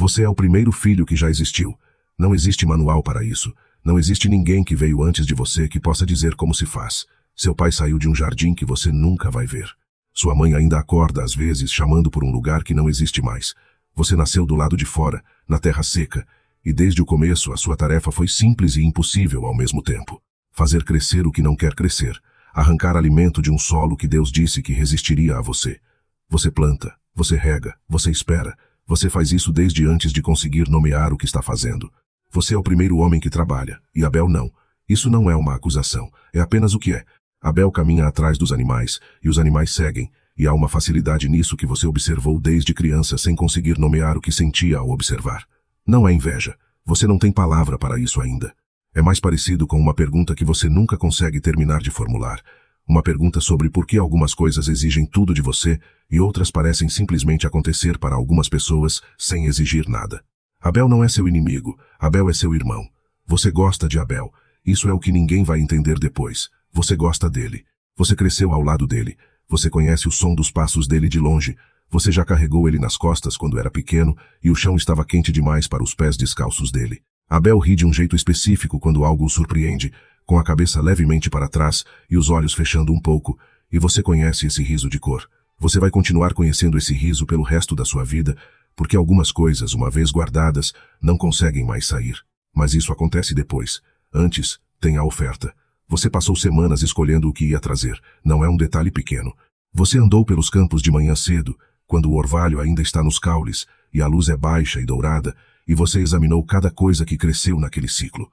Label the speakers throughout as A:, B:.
A: Você é o primeiro filho que já existiu. Não existe manual para isso. Não existe ninguém que veio antes de você que possa dizer como se faz. Seu pai saiu de um jardim que você nunca vai ver. Sua mãe ainda acorda às vezes chamando por um lugar que não existe mais. Você nasceu do lado de fora, na terra seca, e desde o começo a sua tarefa foi simples e impossível ao mesmo tempo. Fazer crescer o que não quer crescer. Arrancar alimento de um solo que Deus disse que resistiria a você. Você planta, você rega, você espera. Você faz isso desde antes de conseguir nomear o que está fazendo. Você é o primeiro homem que trabalha, e Abel não. Isso não é uma acusação, é apenas o que é. Abel caminha atrás dos animais, e os animais seguem, e há uma facilidade nisso que você observou desde criança sem conseguir nomear o que sentia ao observar. Não é inveja. Você não tem palavra para isso ainda. É mais parecido com uma pergunta que você nunca consegue terminar de formular. Uma pergunta sobre por que algumas coisas exigem tudo de você e outras parecem simplesmente acontecer para algumas pessoas sem exigir nada. Abel não é seu inimigo. Abel é seu irmão. Você gosta de Abel. Isso é o que ninguém vai entender depois. Você gosta dele. Você cresceu ao lado dele. Você conhece o som dos passos dele de longe. Você já carregou ele nas costas quando era pequeno e o chão estava quente demais para os pés descalços dele. Abel ri de um jeito específico quando algo o surpreende, com a cabeça levemente para trás e os olhos fechando um pouco, e você conhece esse riso de cor. Você vai continuar conhecendo esse riso pelo resto da sua vida, porque algumas coisas, uma vez guardadas, não conseguem mais sair. Mas isso acontece depois. Antes, tem a oferta. Você passou semanas escolhendo o que ia trazer. Não é um detalhe pequeno. Você andou pelos campos de manhã cedo, quando o orvalho ainda está nos caules, e a luz é baixa e dourada, e você examinou cada coisa que cresceu naquele ciclo.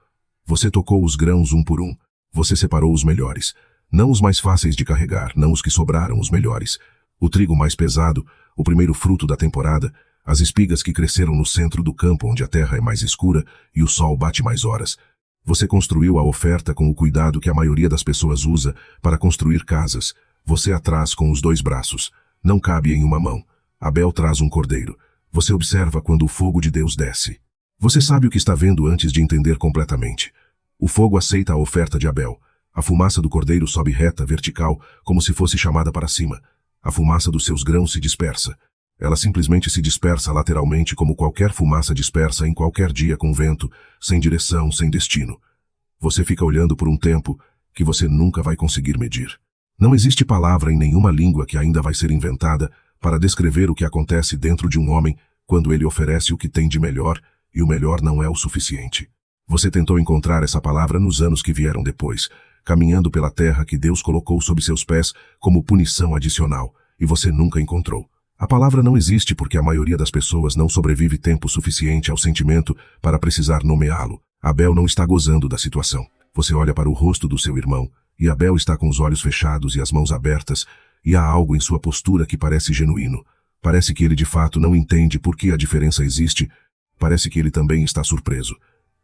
A: Você tocou os grãos um por um. Você separou os melhores. Não os mais fáceis de carregar, não os que sobraram, os melhores. O trigo mais pesado, o primeiro fruto da temporada, as espigas que cresceram no centro do campo onde a terra é mais escura e o sol bate mais horas. Você construiu a oferta com o cuidado que a maioria das pessoas usa para construir casas. Você atrás com os 2 braços. Não cabe em uma mão. Abel traz um cordeiro. Você observa quando o fogo de Deus desce. Você sabe o que está vendo antes de entender completamente. O fogo aceita a oferta de Abel. A fumaça do cordeiro sobe reta, vertical, como se fosse chamada para cima. A fumaça dos seus grãos se dispersa. Ela simplesmente se dispersa lateralmente como qualquer fumaça dispersa em qualquer dia com vento, sem direção, sem destino. Você fica olhando por um tempo que você nunca vai conseguir medir. Não existe palavra em nenhuma língua que ainda vai ser inventada para descrever o que acontece dentro de um homem quando ele oferece o que tem de melhor e o melhor não é o suficiente. Você tentou encontrar essa palavra nos anos que vieram depois, caminhando pela terra que Deus colocou sob seus pés como punição adicional, e você nunca encontrou. A palavra não existe porque a maioria das pessoas não sobrevive tempo suficiente ao sentimento para precisar nomeá-lo. Abel não está gozando da situação. Você olha para o rosto do seu irmão, e Abel está com os olhos fechados e as mãos abertas, e há algo em sua postura que parece genuíno. Parece que ele de fato não entende por que a diferença existe. Parece que ele também está surpreso.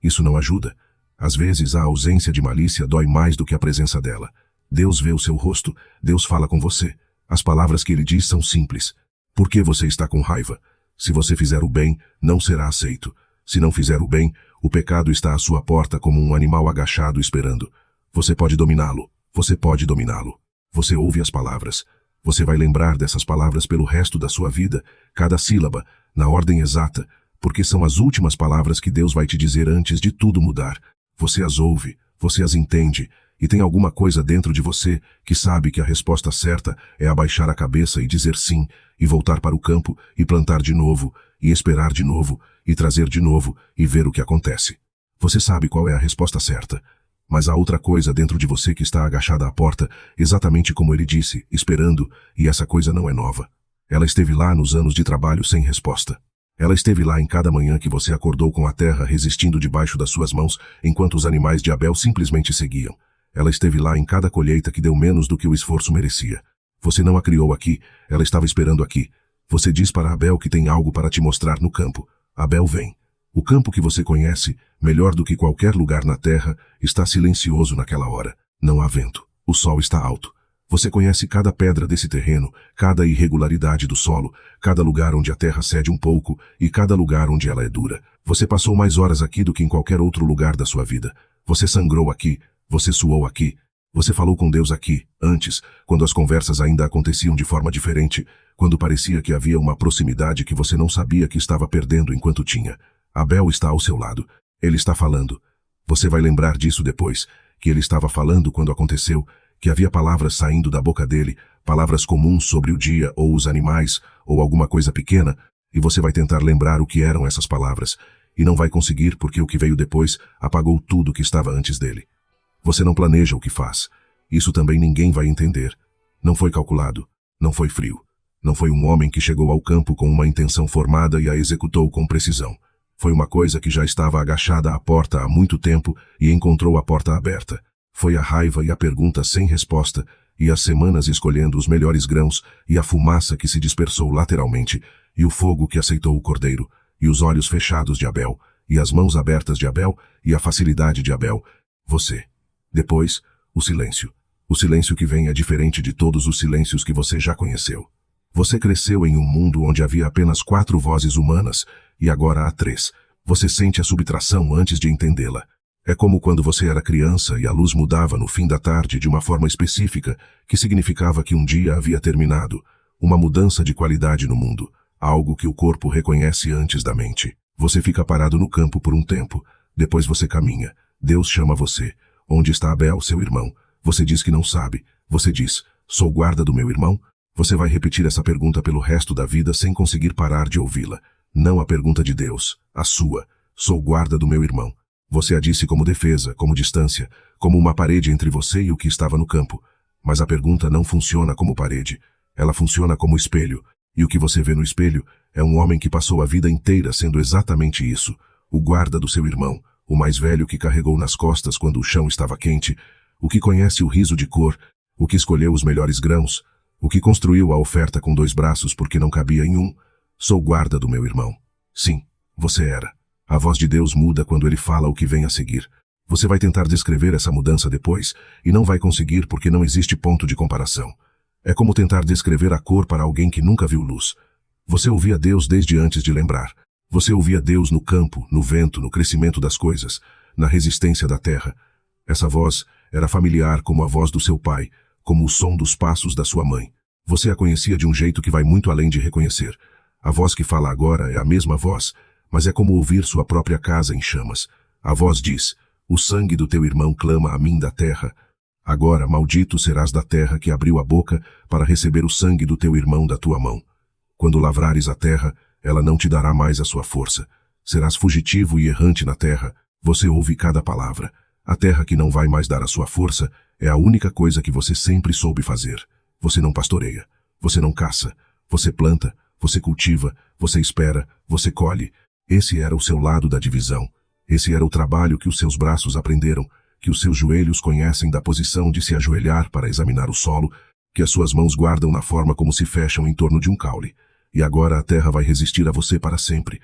A: Isso não ajuda. Às vezes a ausência de malícia dói mais do que a presença dela. Deus vê o seu rosto, Deus fala com você. As palavras que ele diz são simples. Por que você está com raiva? Se você fizer o bem, não será aceito. Se não fizer o bem, o pecado está à sua porta como um animal agachado esperando. Você pode dominá-lo. Você pode dominá-lo. Você ouve as palavras. Você vai lembrar dessas palavras pelo resto da sua vida, cada sílaba, na ordem exata, porque são as últimas palavras que Deus vai te dizer antes de tudo mudar. Você as ouve, você as entende, e tem alguma coisa dentro de você que sabe que a resposta certa é abaixar a cabeça e dizer sim, e voltar para o campo, e plantar de novo, e esperar de novo, e trazer de novo, e ver o que acontece. Você sabe qual é a resposta certa. Mas há outra coisa dentro de você que está agachada à porta, exatamente como ele disse, esperando, e essa coisa não é nova. Ela esteve lá nos anos de trabalho sem resposta. Ela esteve lá em cada manhã que você acordou com a terra resistindo debaixo das suas mãos, enquanto os animais de Abel simplesmente seguiam. Ela esteve lá em cada colheita que deu menos do que o esforço merecia. Você não a criou aqui, ela estava esperando aqui. Você diz para Abel que tem algo para te mostrar no campo. Abel vem. O campo que você conhece, melhor do que qualquer lugar na terra, está silencioso naquela hora. Não há vento. O sol está alto. Você conhece cada pedra desse terreno, cada irregularidade do solo, cada lugar onde a terra cede um pouco e cada lugar onde ela é dura. Você passou mais horas aqui do que em qualquer outro lugar da sua vida. Você sangrou aqui, você suou aqui. Você falou com Deus aqui, antes, quando as conversas ainda aconteciam de forma diferente, quando parecia que havia uma proximidade que você não sabia que estava perdendo enquanto tinha. Abel está ao seu lado. Ele está falando. Você vai lembrar disso depois, que ele estava falando quando aconteceu, que havia palavras saindo da boca dele, palavras comuns sobre o dia ou os animais, ou alguma coisa pequena, e você vai tentar lembrar o que eram essas palavras, e não vai conseguir porque o que veio depois apagou tudo que estava antes dele. Você não planeja o que faz. Isso também ninguém vai entender. Não foi calculado. Não foi frio. Não foi um homem que chegou ao campo com uma intenção formada e a executou com precisão. Foi uma coisa que já estava agachada à porta há muito tempo e encontrou a porta aberta. Foi a raiva e a pergunta sem resposta, e as semanas escolhendo os melhores grãos, e a fumaça que se dispersou lateralmente, e o fogo que aceitou o cordeiro, e os olhos fechados de Abel, e as mãos abertas de Abel, e a facilidade de Abel. Você. Depois, o silêncio. O silêncio que vem é diferente de todos os silêncios que você já conheceu. Você cresceu em um mundo onde havia apenas 4 vozes humanas, e agora há 3. Você sente a subtração antes de entendê-la. É como quando você era criança e a luz mudava no fim da tarde de uma forma específica, que significava que um dia havia terminado. Uma mudança de qualidade no mundo. Algo que o corpo reconhece antes da mente. Você fica parado no campo por um tempo. Depois você caminha. Deus chama você. Onde está Abel, seu irmão? Você diz que não sabe. Você diz, sou guarda do meu irmão? Você vai repetir essa pergunta pelo resto da vida sem conseguir parar de ouvi-la. Não a pergunta de Deus, a sua. Sou guarda do meu irmão. Você a disse como defesa, como distância, como uma parede entre você e o que estava no campo. Mas a pergunta não funciona como parede. Ela funciona como espelho. E o que você vê no espelho é um homem que passou a vida inteira sendo exatamente isso. O guarda do seu irmão. O mais velho que carregou nas costas quando o chão estava quente. O que conhece o riso de cor. O que escolheu os melhores grãos. O que construiu a oferta com 2 braços porque não cabia em um. Sou guarda do meu irmão. Sim, você era. A voz de Deus muda quando ele fala o que vem a seguir. Você vai tentar descrever essa mudança depois, e não vai conseguir porque não existe ponto de comparação. É como tentar descrever a cor para alguém que nunca viu luz. Você ouvia Deus desde antes de lembrar. Você ouvia Deus no campo, no vento, no crescimento das coisas, na resistência da terra. Essa voz era familiar como a voz do seu pai, como o som dos passos da sua mãe. Você a conhecia de um jeito que vai muito além de reconhecer. A voz que fala agora é a mesma voz, mas é como ouvir sua própria casa em chamas. A voz diz, o sangue do teu irmão clama a mim da terra. Agora maldito serás da terra que abriu a boca para receber o sangue do teu irmão da tua mão. Quando lavrares a terra, ela não te dará mais a sua força. Serás fugitivo e errante na terra. Você ouve cada palavra. A terra que não vai mais dar a sua força é a única coisa que você sempre soube fazer. Você não pastoreia. Você não caça. Você planta. Você cultiva. Você espera. Você colhe. Esse era o seu lado da divisão. Esse era o trabalho que os seus braços aprenderam, que os seus joelhos conhecem da posição de se ajoelhar para examinar o solo, que as suas mãos guardam na forma como se fecham em torno de um caule. E agora a terra vai resistir a você para sempre.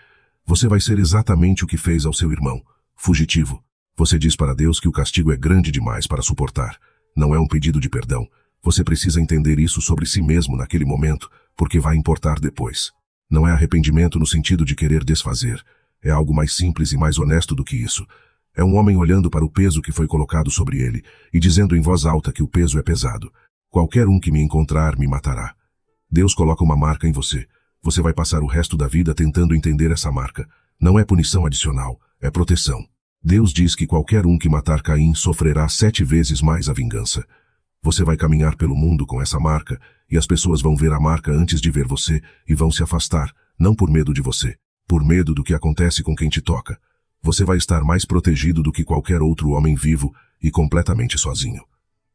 A: Você vai ser exatamente o que fez ao seu irmão, fugitivo. Você diz para Deus que o castigo é grande demais para suportar. Não é um pedido de perdão. Você precisa entender isso sobre si mesmo naquele momento, porque vai importar depois. Não é arrependimento no sentido de querer desfazer. É algo mais simples e mais honesto do que isso. É um homem olhando para o peso que foi colocado sobre ele e dizendo em voz alta que o peso é pesado. Qualquer um que me encontrar me matará. Deus coloca uma marca em você. Você vai passar o resto da vida tentando entender essa marca. Não é punição adicional, é proteção. Deus diz que qualquer um que matar Caim sofrerá 7 vezes mais a vingança. Você vai caminhar pelo mundo com essa marca, e as pessoas vão ver a marca antes de ver você e vão se afastar, não por medo de você, por medo do que acontece com quem te toca. Você vai estar mais protegido do que qualquer outro homem vivo e completamente sozinho.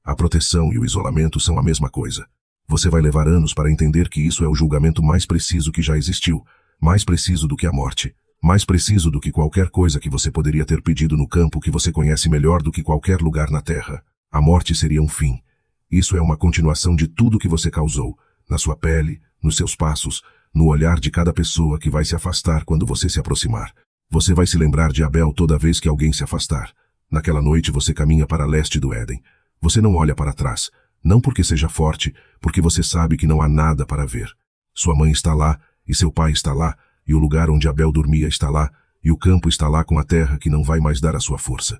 A: A proteção e o isolamento são a mesma coisa. Você vai levar anos para entender que isso é o julgamento mais preciso que já existiu, mais preciso do que a morte, mais preciso do que qualquer coisa que você poderia ter pedido no campo que você conhece melhor do que qualquer lugar na terra. A morte seria um fim. Isso é uma continuação de tudo que você causou, na sua pele, nos seus passos, no olhar de cada pessoa que vai se afastar quando você se aproximar. Você vai se lembrar de Abel toda vez que alguém se afastar. Naquela noite você caminha para leste do Éden. Você não olha para trás, não porque seja forte, porque você sabe que não há nada para ver. Sua mãe está lá, e seu pai está lá, e o lugar onde Abel dormia está lá, e o campo está lá com a terra que não vai mais dar a sua força.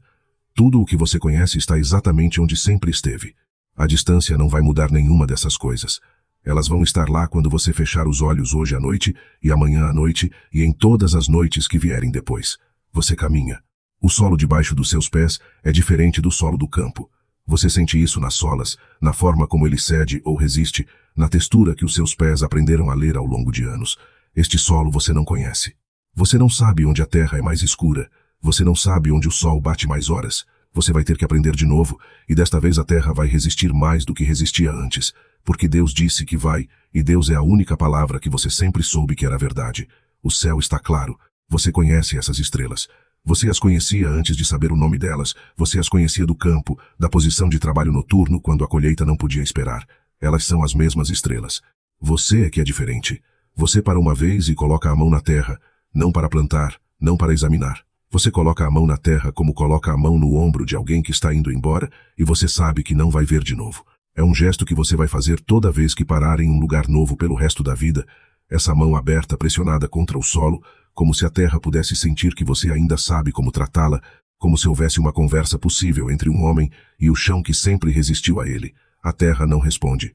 A: Tudo o que você conhece está exatamente onde sempre esteve. A distância não vai mudar nenhuma dessas coisas. Elas vão estar lá quando você fechar os olhos hoje à noite, e amanhã à noite, e em todas as noites que vierem depois. Você caminha. O solo debaixo dos seus pés é diferente do solo do campo. Você sente isso nas solas, na forma como ele cede ou resiste, na textura que os seus pés aprenderam a ler ao longo de anos. Este solo você não conhece. Você não sabe onde a terra é mais escura. Você não sabe onde o sol bate mais horas. Você vai ter que aprender de novo, e desta vez a terra vai resistir mais do que resistia antes, porque Deus disse que vai, e Deus é a única palavra que você sempre soube que era verdade. O céu está claro. Você conhece essas estrelas. Você as conhecia antes de saber o nome delas. Você as conhecia do campo, da posição de trabalho noturno quando a colheita não podia esperar. Elas são as mesmas estrelas. Você é que é diferente. Você para uma vez e coloca a mão na terra, não para plantar, não para examinar. Você coloca a mão na terra como coloca a mão no ombro de alguém que está indo embora e você sabe que não vai ver de novo. É um gesto que você vai fazer toda vez que parar em um lugar novo pelo resto da vida. Essa mão aberta pressionada contra o solo, como se a terra pudesse sentir que você ainda sabe como tratá-la, como se houvesse uma conversa possível entre um homem e o chão que sempre resistiu a ele. A terra não responde.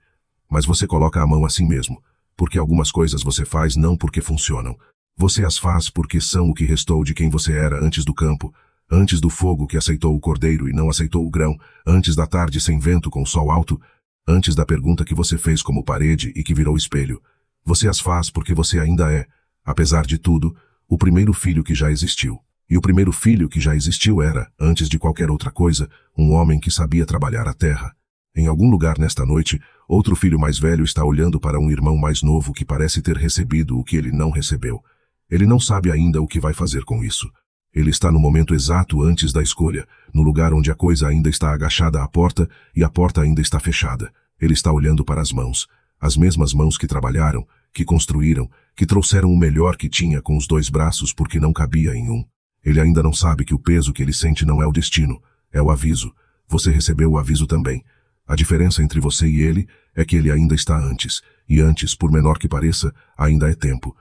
A: Mas você coloca a mão assim mesmo, porque algumas coisas você faz não porque funcionam. Você as faz porque são o que restou de quem você era antes do campo, antes do fogo que aceitou o cordeiro e não aceitou o grão, antes da tarde sem vento com o sol alto, antes da pergunta que você fez como parede e que virou espelho. Você as faz porque você ainda é, apesar de tudo, o primeiro filho que já existiu. E o primeiro filho que já existiu era, antes de qualquer outra coisa, um homem que sabia trabalhar a terra. Em algum lugar nesta noite, outro filho mais velho está olhando para um irmão mais novo que parece ter recebido o que ele não recebeu. Ele não sabe ainda o que vai fazer com isso. Ele está no momento exato antes da escolha, no lugar onde a coisa ainda está agachada à porta e a porta ainda está fechada. Ele está olhando para as mesmas mãos que trabalharam, que construíram, que trouxeram o melhor que tinha com os 2 braços porque não cabia em um. Ele ainda não sabe que o peso que ele sente não é o destino, é o aviso. Você recebeu o aviso também. A diferença entre você e ele é que ele ainda está antes, e antes, por menor que pareça, ainda é tempo.